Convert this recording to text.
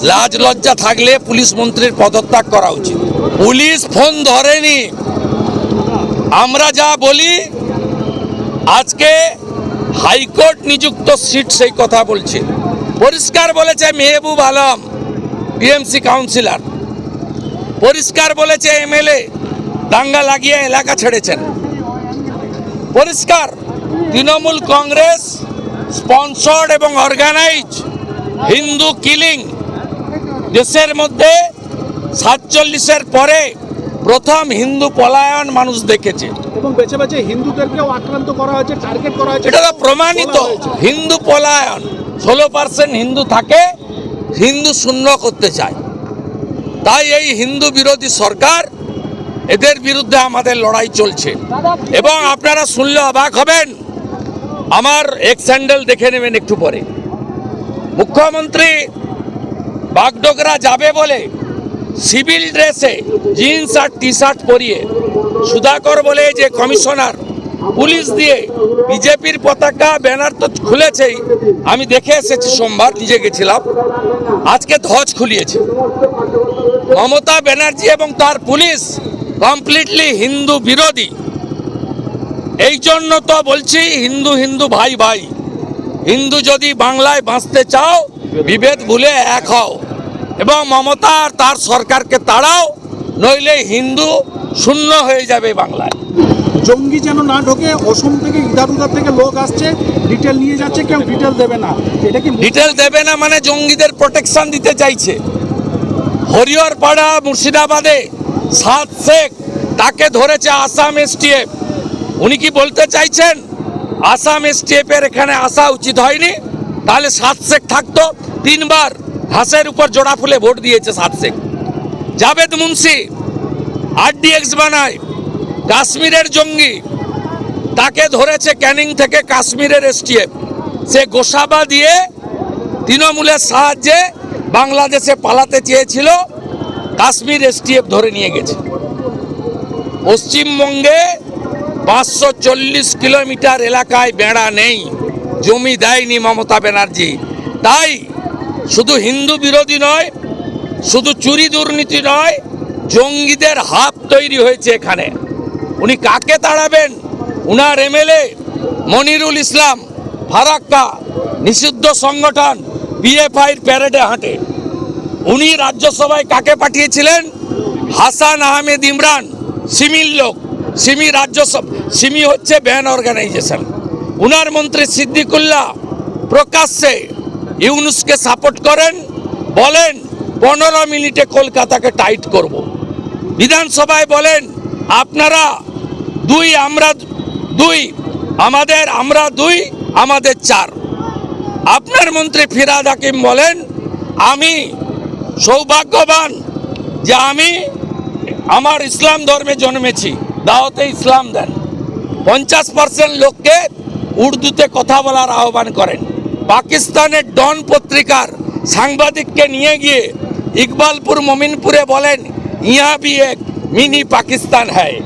লাজ লজ্জা থাকলে পুলিশ মন্ত্রীর পদত্যাগ করা উচিত। পুলিশ ফোন ধরেনি। আমরা যা বলি, আজকে হাইকোর্ট নিযুক্ত সিট সেই কথা বলছে। পরিষ্কার বলেছে মেহবুব আলম টিএমসি কাউন্সিলর, পরিষ্কার বলেছে এমএলএ দাঙ্গা লাগিয়ে এলাকা ছেড়েছেন। পরিষ্কার তৃণমূল কংগ্রেস স্পন্সর্ড এবং অর্গানাইজ হিন্দু কিলিং দেশের মধ্যে 47-এর পরে প্রথম হিন্দু পলায়ন মানুষ দেখেছে এবং বেছে বেছে হিন্দুদেরকেও আক্রান্ত করা হয়েছে, টার্গেট করা হয়েছে। এটা তো প্রমাণিত হিন্দু পলায়ন। 16% হিন্দু থাকে, হিন্দু শূন্য করতে চায়। তাই এই হিন্দু বিরোধী সরকার, এদের বিরুদ্ধে আমাদের লড়াই চলছে। এবং আপনারা শুনলে অবাক হবেন, আমার এক্স হ্যান্ডেল দেখে নেবেন একটু পরে। মুখ্যমন্ত্রী বাগডোগরা যাবে বলে সিভিল ড্রেসে জিন্স আর টি শার্ট পরিয়ে, সুধাকর বলে যে কমিশনার, পুলিশ দিয়ে বিজেপির পতাকা ব্যানার তো খুলেছেই, আমি দেখে এসেছি, সোমবার নিজে গেছিলাম, আজকে ধ্বজ খুলিয়েছে। মমতা ব্যানার্জি এবং তার পুলিশ কমপ্লিটলি হিন্দু বিরোধী। এই জন্য তো বলছি হিন্দু হিন্দু ভাই ভাই। হিন্দু যদি বাংলায় বাঁচতে চাও, বিভেদ ভুলে এক হও এবং মমতা আর তার সরকারকে তাড়াও, নইলে হিন্দু শূন্য হয়ে যাবে বাংলায়। জঙ্গি যেন না ঢোকে, অসম থেকে ইধার উধার থেকে লোক আসছে, ডিটেল নিয়ে যাচ্ছে, কেউ ডিটেল দেবে না। এটা কি ডিটেল দেবে না মানে জঙ্গিদের প্রোটেকশন দিতে চাইছে। হরিহরপাড়া মুর্শিদাবাদে 7 শেখ, তাকে ধরেছে আসাম এসটিএফ। উনি কি বলতে চাইছেন আসাম এসটিএফ এর এখানে আসা উচিত হয়নি? তাহলে 7 শেখ থাকতো। 3 বার ঘাসের উপর জোড়া ফুলে ভোট দিয়েছে 7 শেখ। জাভেদ মুন্সি আরডিএক্স বানায়, কাশ্মীরের জঙ্গি, তাকে ধরেছে ক্যানিং থেকে কাশ্মীরের এসটিএফ। সে গোসাবা দিয়ে তৃণমূলের সাহায্যে বাংলাদেশে পালাতে চেয়েছিল, কাশ্মীর এসটিএফ ধরে নিয়ে গেছে। পশ্চিমবঙ্গে 540 কিলোমিটার এলাকায় বেড়া নেই, জমি দেয়নি মমতা ব্যানার্জি। তাই শুধু হিন্দু বিরোধী নয়, শুধু চুরি দুর্নীতি নয়, জঙ্গিদের হাব তৈরি হয়েছে এখানে। উনি কাকে তাড়াবেন? উনার এমএলএ মনিরুল ইসলাম ফারাক্কা নিষিদ্ধ সংগঠন পিএফআইর প্যারেডে হাঁটে। উনি রাজ্যসভায় কাকে পাঠিয়েছিলেন? হাসান আহমেদ ইমরান, সিমির লোক। সিমি রাজ্যসভা, সিমি হচ্ছে ব্যান অর্গানাইজেশন। উনার মন্ত্রী সিদ্দিকুল্লাহ প্রকাশ্যে ইউনুসকে সাপোর্ট করেন, বলেন 15 মিনিটে কলকাতাকে টাইট করব। বিধানসভায় বলেন আপনারা 2 আমরা 2, আমরা 2 আমাদের 4। আপনার মন্ত্রী ফিরহাদ হাকিম বলেন আমি সৌভাগ্যবান যে আমি আমার ইসলাম ধর্মে জন্মেছি, দাওয়াতে ইসলাম দেন। 50% লোককে উর্দুতে কথা বলার আহ্বান করেন। পাকিস্তানের ডন পত্রিকার সাংবাদিককে নিয়ে গিয়ে ইকবালপুর মোমিনপুরে বলেন ইহা ভি এক মিনি পাকিস্তান হ্যায়।